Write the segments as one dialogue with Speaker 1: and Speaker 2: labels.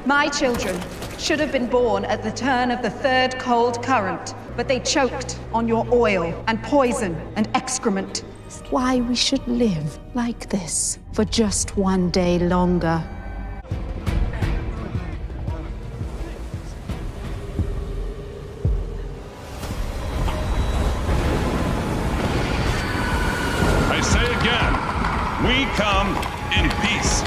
Speaker 1: My children should have been born at the turn of the third cold current, but they choked on your oil and poison and excrement. Why we should live like this for just one day longer.
Speaker 2: I say again, we come in peace.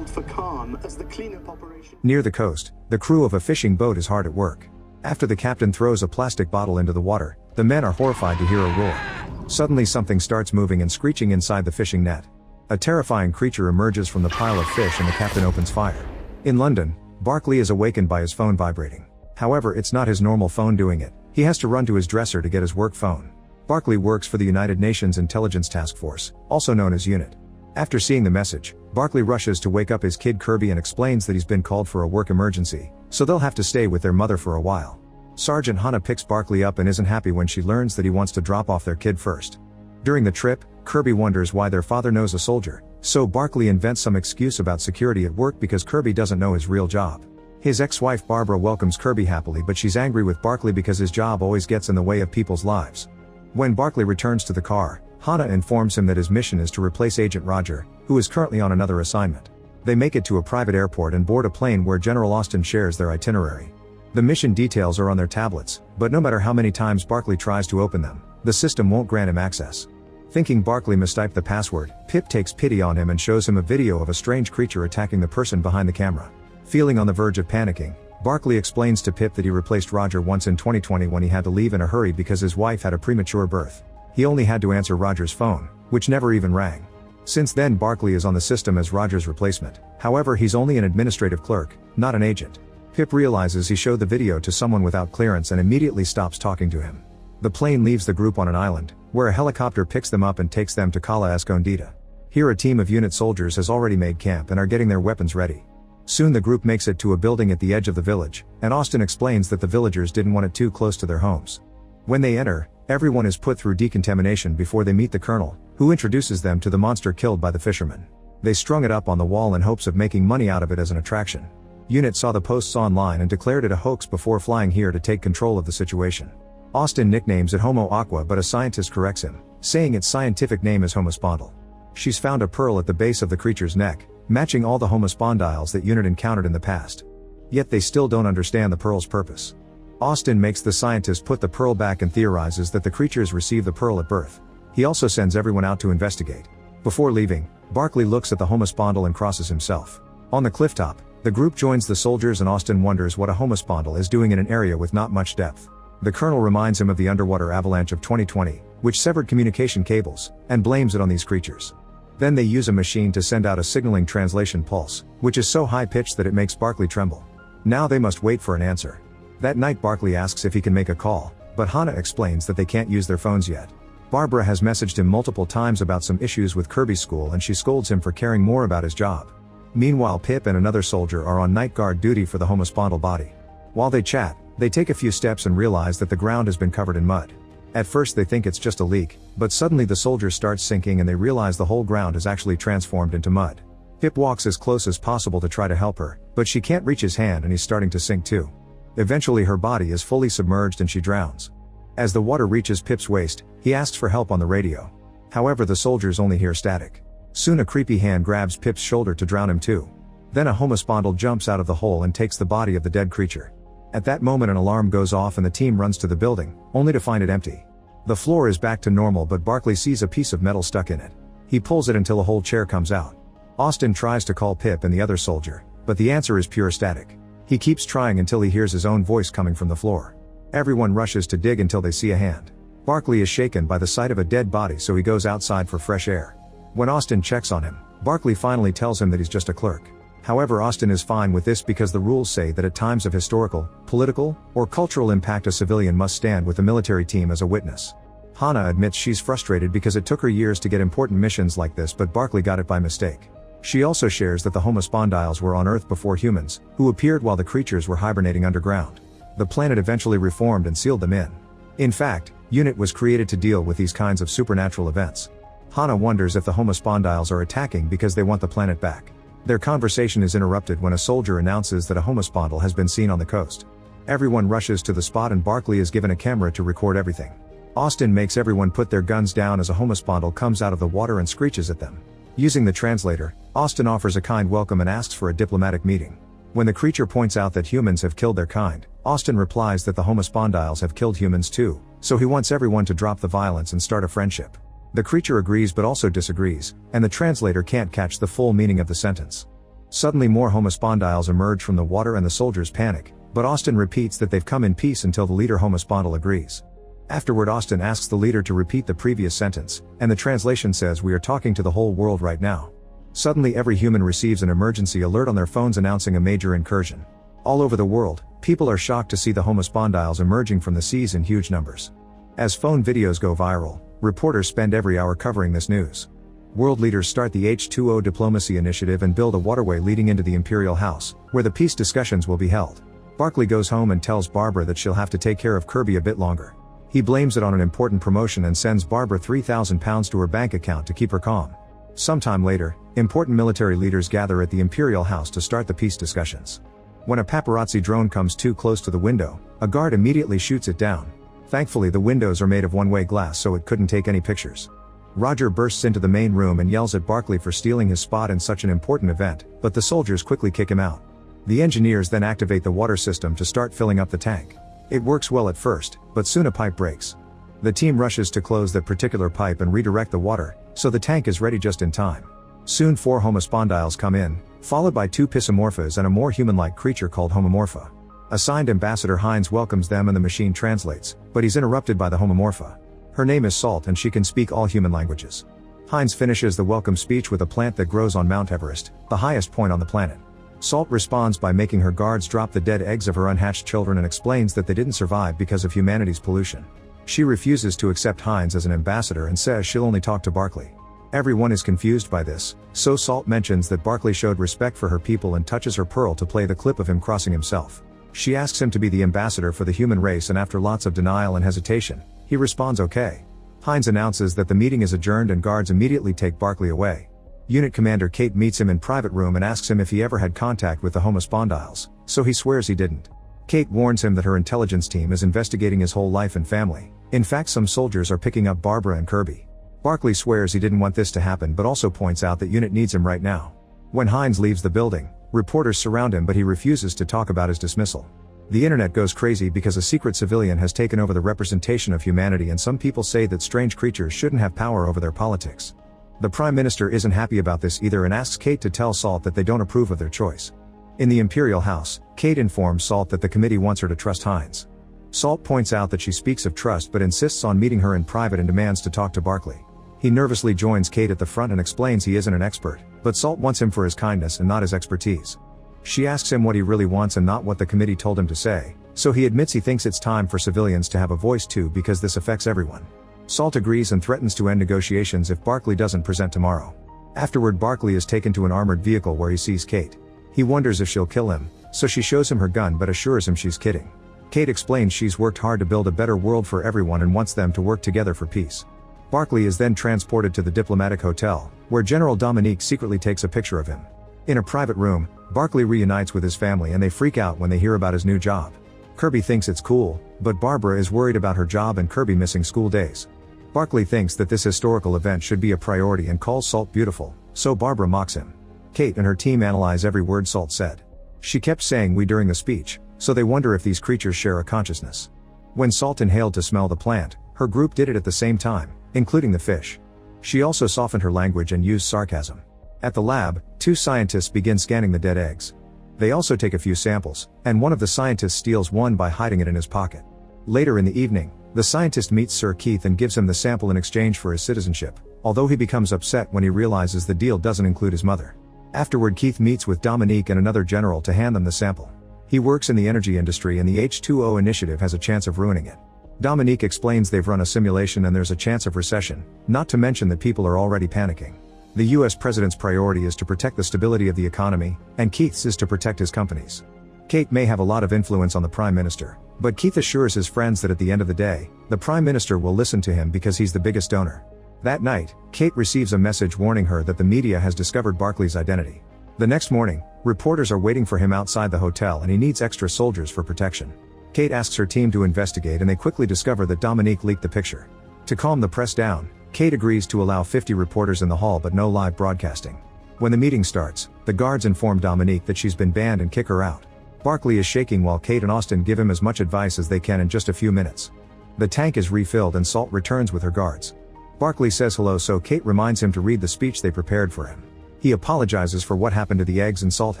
Speaker 3: For calm as the cleanup operation.
Speaker 4: Near the coast, the crew of a fishing boat is hard at work. After the captain throws a plastic bottle into the water, the men are horrified to hear a roar. Suddenly something starts moving and screeching inside the fishing net. A terrifying creature emerges from the pile of fish and the captain opens fire. In London, Barclay is awakened by his phone vibrating. However, it's not his normal phone doing it. He has to run to his dresser to get his work phone. Barclay works for the United Nations Intelligence Task Force, also known as UNIT. After seeing the message, Barclay rushes to wake up his kid Kirby and explains that he's been called for a work emergency, so they'll have to stay with their mother for a while. Sergeant Hannah picks Barclay up and isn't happy when she learns that he wants to drop off their kid first. During the trip, Kirby wonders why their father knows a soldier, so Barclay invents some excuse about security at work because Kirby doesn't know his real job. His ex-wife Barbara welcomes Kirby happily, but she's angry with Barclay because his job always gets in the way of people's lives. When Barclay returns to the car, Hannah informs him that his mission is to replace Agent Roger, who is currently on another assignment. They make it to a private airport and board a plane where General Austin shares their itinerary. The mission details are on their tablets, but no matter how many times Barclay tries to open them, the system won't grant him access. Thinking Barclay mistyped the password, Pip takes pity on him and shows him a video of a strange creature attacking the person behind the camera. Feeling on the verge of panicking, Barclay explains to Pip that he replaced Roger once in 2020 when he had to leave in a hurry because his wife had a premature birth. He only had to answer Roger's phone, which never even rang. Since then, Barclay is on the system as Roger's replacement. However, he's only an administrative clerk, not an agent. Pip realizes he showed the video to someone without clearance and immediately stops talking to him. The plane leaves the group on an island, where a helicopter picks them up and takes them to Cala Escondida. Here a team of unit soldiers has already made camp and are getting their weapons ready. Soon the group makes it to a building at the edge of the village, and Austin explains that the villagers didn't want it too close to their homes. When they enter, everyone is put through decontamination before they meet the colonel, who introduces them to the monster killed by the fishermen. They strung it up on the wall in hopes of making money out of it as an attraction. UNIT saw the posts online and declared it a hoax before flying here to take control of the situation. Austin nicknames it Homo aqua, but a scientist corrects him, saying its scientific name is homospondyle. She's found a pearl at the base of the creature's neck, matching all the homospondyles that UNIT encountered in the past. Yet they still don't understand the pearl's purpose. Austin makes the scientist put the pearl back and theorizes that the creatures receive the pearl at birth. He also sends everyone out to investigate. Before leaving, Barclay looks at the homospondyle and crosses himself. On the clifftop, the group joins the soldiers and Austin wonders what a homospondyle is doing in an area with not much depth. The colonel reminds him of the underwater avalanche of 2020, which severed communication cables, and blames it on these creatures. Then they use a machine to send out a signaling translation pulse, which is so high-pitched that it makes Barclay tremble. Now they must wait for an answer. That night Barclay asks if he can make a call, but Hannah explains that they can't use their phones yet. Barbara has messaged him multiple times about some issues with Kirby's school and she scolds him for caring more about his job. Meanwhile, Pip and another soldier are on night guard duty for the homospondyle body. While they chat, they take a few steps and realize that the ground has been covered in mud. At first they think it's just a leak, but suddenly the soldiers start sinking and they realize the whole ground is actually transformed into mud. Pip walks as close as possible to try to help her, but she can't reach his hand and he's starting to sink too. Eventually her body is fully submerged and she drowns. As the water reaches Pip's waist, he asks for help on the radio. However, the soldiers only hear static. Soon a creepy hand grabs Pip's shoulder to drown him too. Then a homospondyle jumps out of the hole and takes the body of the dead creature. At that moment an alarm goes off and the team runs to the building, only to find it empty. The floor is back to normal, but Barclay sees a piece of metal stuck in it. He pulls it until a whole chair comes out. Austin tries to call Pip and the other soldier, but the answer is pure static. He keeps trying until he hears his own voice coming from the floor. Everyone rushes to dig until they see a hand. Barclay is shaken by the sight of a dead body, so he goes outside for fresh air. When Austin checks on him, Barclay finally tells him that he's just a clerk. However, Austin is fine with this because the rules say that at times of historical, political, or cultural impact a civilian must stand with the military team as a witness. Hannah admits she's frustrated because it took her years to get important missions like this, but Barclay got it by mistake. She also shares that the homospondyles were on Earth before humans, who appeared while the creatures were hibernating underground. The planet eventually reformed and sealed them in. In fact, UNIT was created to deal with these kinds of supernatural events. Hana wonders if the homospondyles are attacking because they want the planet back. Their conversation is interrupted when a soldier announces that a homospondyle has been seen on the coast. Everyone rushes to the spot and Barclay is given a camera to record everything. Austin makes everyone put their guns down as a homospondyle comes out of the water and screeches at them. Using the translator, Austin offers a kind welcome and asks for a diplomatic meeting. When the creature points out that humans have killed their kind, Austin replies that the homospondyles have killed humans too, so he wants everyone to drop the violence and start a friendship. The creature agrees but also disagrees, and the translator can't catch the full meaning of the sentence. Suddenly more homospondyles emerge from the water and the soldiers panic, but Austin repeats that they've come in peace until the leader homospondyle agrees. Afterward, Austin asks the leader to repeat the previous sentence, and the translation says, "We are talking to the whole world right now." Suddenly every human receives an emergency alert on their phones announcing a major incursion. All over the world, people are shocked to see the homospondyles emerging from the seas in huge numbers. As phone videos go viral, reporters spend every hour covering this news. World leaders start the H2O diplomacy initiative and build a waterway leading into the Imperial House, where the peace discussions will be held. Barclay goes home and tells Barbara that she'll have to take care of Kirby a bit longer. He blames it on an important promotion and sends Barbara £3,000 to her bank account to keep her calm. Sometime later, important military leaders gather at the Imperial House to start the peace discussions. When a paparazzi drone comes too close to the window, a guard immediately shoots it down. Thankfully the windows are made of one-way glass so it couldn't take any pictures. Roger bursts into the main room and yells at Barclay for stealing his spot in such an important event, but the soldiers quickly kick him out. The engineers then activate the water system to start filling up the tank. It works well at first, but soon a pipe breaks. The team rushes to close that particular pipe and redirect the water, so the tank is ready just in time. Soon 4 homospondyles come in, followed by 2 pisomorphas and a more human-like creature called homomorpha. Assigned Ambassador Hines welcomes them and the machine translates, but he's interrupted by the homomorpha. Her name is Salt and she can speak all human languages. Hines finishes the welcome speech with a plant that grows on Mount Everest, the highest point on the planet. Salt responds by making her guards drop the dead eggs of her unhatched children and explains that they didn't survive because of humanity's pollution. She refuses to accept Hines as an ambassador and says she'll only talk to Barclay. Everyone is confused by this, so Salt mentions that Barclay showed respect for her people and touches her pearl to play the clip of him crossing himself. She asks him to be the ambassador for the human race and after lots of denial and hesitation, he responds okay. Hines announces that the meeting is adjourned and guards immediately take Barclay away. Unit Commander Kate meets him in private room and asks him if he ever had contact with the homospondyles, so he swears he didn't. Kate warns him that her intelligence team is investigating his whole life and family. In fact, some soldiers are picking up Barbara and Kirby. Barclay swears he didn't want this to happen but also points out that Unit needs him right now. When Hines leaves the building, reporters surround him but he refuses to talk about his dismissal. The internet goes crazy because a secret civilian has taken over the representation of humanity and some people say that strange creatures shouldn't have power over their politics. The Prime Minister isn't happy about this either and asks Kate to tell Salt that they don't approve of their choice. In the Imperial House, Kate informs Salt that the committee wants her to trust Hines. Salt points out that she speaks of trust but insists on meeting her in private and demands to talk to Barclay. He nervously joins Kate at the front and explains he isn't an expert, but Salt wants him for his kindness and not his expertise. She asks him what he really wants and not what the committee told him to say, so he admits he thinks it's time for civilians to have a voice too because this affects everyone. Salt agrees and threatens to end negotiations if Barclay doesn't present tomorrow. Afterward, Barclay is taken to an armored vehicle where he sees Kate. He wonders if she'll kill him, so she shows him her gun but assures him she's kidding. Kate explains she's worked hard to build a better world for everyone and wants them to work together for peace. Barclay is then transported to the diplomatic hotel, where General Dominique secretly takes a picture of him. In a private room, Barclay reunites with his family and they freak out when they hear about his new job. Kirby thinks it's cool, but Barbara is worried about her job and Kirby missing school days. Barclay thinks that this historical event should be a priority and calls Salt beautiful, so Barbara mocks him. Kate and her team analyze every word Salt said. She kept saying "we" during the speech, so they wonder if these creatures share a consciousness. When Salt inhaled to smell the plant, her group did it at the same time, including the fish. She also softened her language and used sarcasm. At the lab, 2 scientists begin scanning the dead eggs. They also take a few samples, and one of the scientists steals one by hiding it in his pocket. Later in the evening, the scientist meets Sir Keith and gives him the sample in exchange for his citizenship, although he becomes upset when he realizes the deal doesn't include his mother. Afterward, Keith meets with Dominique and another general to hand them the sample. He works in the energy industry and the H2O initiative has a chance of ruining it. Dominique explains they've run a simulation and there's a chance of recession, not to mention that people are already panicking. The US president's priority is to protect the stability of the economy, and Keith's is to protect his companies. Kate may have a lot of influence on the Prime Minister, but Keith assures his friends that at the end of the day, the Prime Minister will listen to him because he's the biggest donor. That night, Kate receives a message warning her that the media has discovered Barclay's identity. The next morning, reporters are waiting for him outside the hotel and he needs extra soldiers for protection. Kate asks her team to investigate and they quickly discover that Dominique leaked the picture. To calm the press down, Kate agrees to allow 50 reporters in the hall but no live broadcasting. When the meeting starts, the guards inform Dominique that she's been banned and kick her out. Barclay is shaking while Kate and Austin give him as much advice as they can in just a few minutes. The tank is refilled and Salt returns with her guards. Barclay says hello so Kate reminds him to read the speech they prepared for him. He apologizes for what happened to the eggs and Salt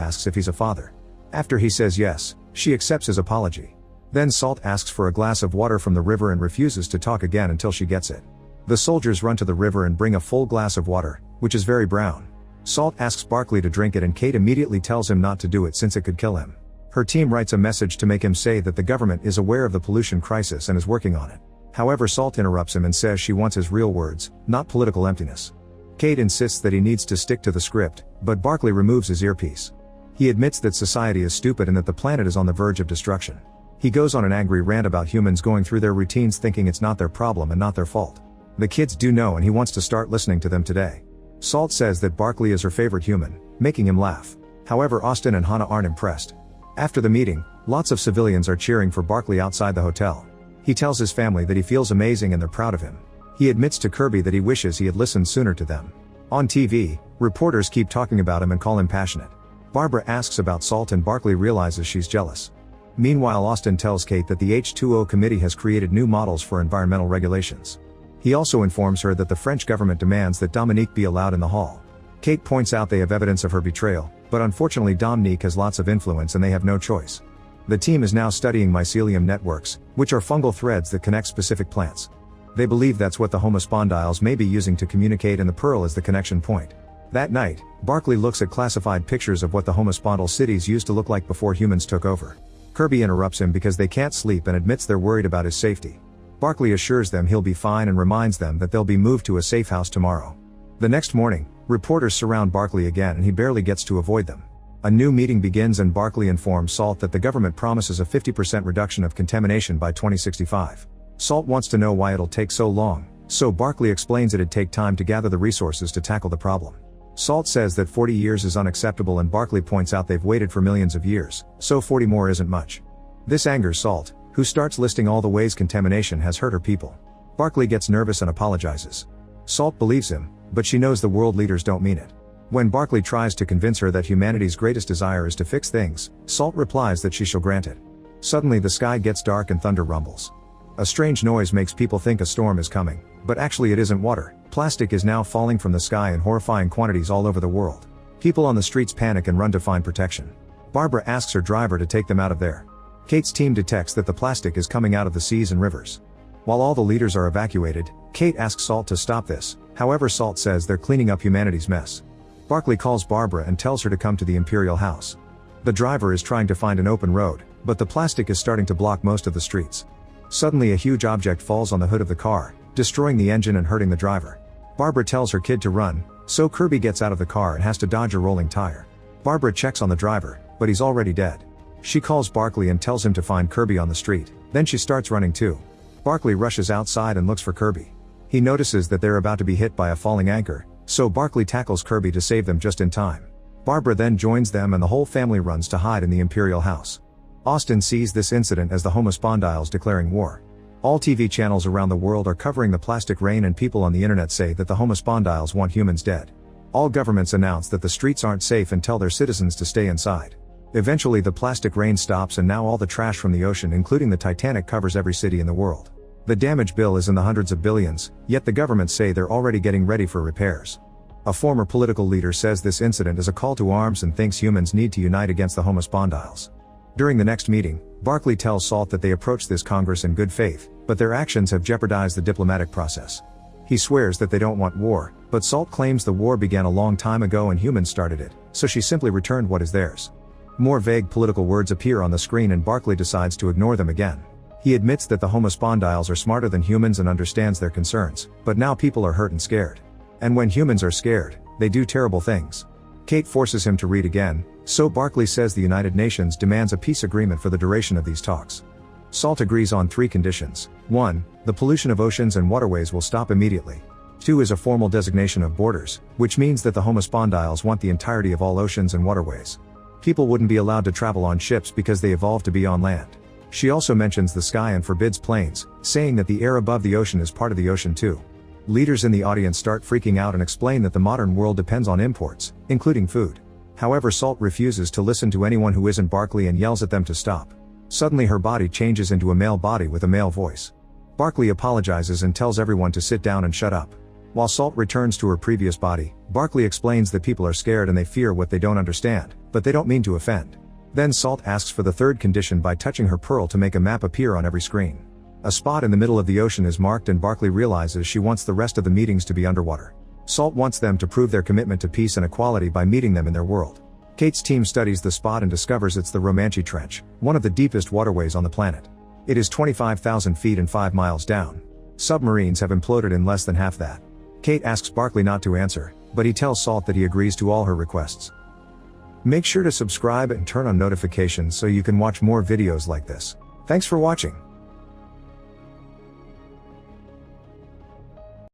Speaker 4: asks if he's a father. After he says yes, she accepts his apology. Then Salt asks for a glass of water from the river and refuses to talk again until she gets it. The soldiers run to the river and bring a full glass of water, which is very brown. Salt asks Barclay to drink it and Kate immediately tells him not to do it since it could kill him. Her team writes a message to make him say that the government is aware of the pollution crisis and is working on it. However, Salt interrupts him and says she wants his real words, not political emptiness. Kate insists that he needs to stick to the script, but Barclay removes his earpiece. He admits that society is stupid and that the planet is on the verge of destruction. He goes on an angry rant about humans going through their routines thinking it's not their problem and not their fault. The kids do know and he wants to start listening to them today. Salt says that Barclay is her favorite human, making him laugh. However, Austin and Hannah aren't impressed. After the meeting, lots of civilians are cheering for Barclay outside the hotel. He tells his family that he feels amazing and they're proud of him. He admits to Kirby that he wishes he had listened sooner to them. On TV, reporters keep talking about him and call him passionate. Barbara asks about Salt and Barclay realizes she's jealous. Meanwhile, Austin tells Kate that the H2O committee has created new models for environmental regulations. He also informs her that the French government demands that Dominique be allowed in the hall. Kate points out they have evidence of her betrayal, but unfortunately Dominique has lots of influence and they have no choice. The team is now studying mycelium networks, which are fungal threads that connect specific plants. They believe that's what the homospondyles may be using to communicate and the pearl is the connection point. That night, Barclay looks at classified pictures of what the homospondal cities used to look like before humans took over. Kirby interrupts him because they can't sleep and admits they're worried about his safety. Barclay assures them he'll be fine and reminds them that they'll be moved to a safe house tomorrow. The next morning, reporters surround Barclay again and he barely gets to avoid them. A new meeting begins and Barclay informs Salt that the government promises a 50% reduction of contamination by 2065. Salt wants to know why it'll take so long, so Barclay explains it'd take time to gather the resources to tackle the problem. Salt says that 40 years is unacceptable and Barclay points out they've waited for millions of years, so 40 more isn't much. This angers Salt, who starts listing all the ways contamination has hurt her people. Barclay gets nervous and apologizes. Salt believes him, but she knows the world leaders don't mean it. When Barclay tries to convince her that humanity's greatest desire is to fix things, Salt replies that she shall grant it. Suddenly the sky gets dark and thunder rumbles. A strange noise makes people think a storm is coming, but actually it isn't water. Plastic is now falling from the sky in horrifying quantities all over the world. People on the streets panic and run to find protection. Barbara asks her driver to take them out of there. Kate's team detects that the plastic is coming out of the seas and rivers. While all the leaders are evacuated, Kate asks Salt to stop this, however Salt says they're cleaning up humanity's mess. Barclay calls Barbara and tells her to come to the Imperial House. The driver is trying to find an open road, but the plastic is starting to block most of the streets. Suddenly a huge object falls on the hood of the car, destroying the engine and hurting the driver. Barbara tells her kid to run, so Kirby gets out of the car and has to dodge a rolling tire. Barbara checks on the driver, but he's already dead. She calls Barclay and tells him to find Kirby on the street, then she starts running too. Barclay rushes outside and looks for Kirby. He notices that they're about to be hit by a falling anchor, so Barclay tackles Kirby to save them just in time. Barbara then joins them and the whole family runs to hide in the Imperial House. Austin sees this incident as the homospondyles declaring war. All TV channels around the world are covering the plastic rain and people on the internet say that the homospondyles want humans dead. All governments announce that the streets aren't safe and tell their citizens to stay inside. Eventually the plastic rain stops and now all the trash from the ocean including the Titanic covers every city in the world. The damage bill is in the hundreds of billions, yet the governments say they're already getting ready for repairs. A former political leader says this incident is a call to arms and thinks humans need to unite against the homospondyles. During the next meeting, Barclay tells Salt that they approached this Congress in good faith, but their actions have jeopardized the diplomatic process. He swears that they don't want war, but Salt claims the war began a long time ago and humans started it, so she simply returned what is theirs. More vague political words appear on the screen and Barclay decides to ignore them again. He admits that the homospondyles are smarter than humans and understands their concerns, but now people are hurt and scared. And when humans are scared, They do terrible things. Kate forces him to read again, so Barkley says the United Nations demands a peace agreement for the duration of these talks. Salt agrees on 3 conditions. 1. The pollution of oceans and waterways will stop immediately. 2 is a formal designation of borders, which means that the homospondyles want the entirety of all oceans and waterways. People wouldn't be allowed to travel on ships because they evolved to be on land. She also mentions the sky and forbids planes, saying that the air above the ocean is part of the ocean too. Leaders in the audience start freaking out and explain that the modern world depends on imports, including food. However, Salt refuses to listen to anyone who isn't Barkley and yells at them to stop. Suddenly her body changes into a male body with a male voice. Barkley apologizes and tells everyone to sit down and shut up. While Salt returns to her previous body, Barkley explains that people are scared and they fear what they don't understand, but they don't mean to offend. Then Salt asks for the 3rd condition by touching her pearl to make a map appear on every screen. A spot in the middle of the ocean is marked and Barkley realizes she wants the rest of the meetings to be underwater. Salt wants them to prove their commitment to peace and equality by meeting them in their world. Kate's team studies the spot and discovers it's the Romanche Trench, one of the deepest waterways on the planet. It is 25,000 feet and 5 miles down. Submarines have imploded in less than half that. Kate asks Barkley not to answer, but he tells Salt that he agrees to all her requests. Make sure to subscribe and turn on notifications so you can watch more videos like this. Thanks for watching.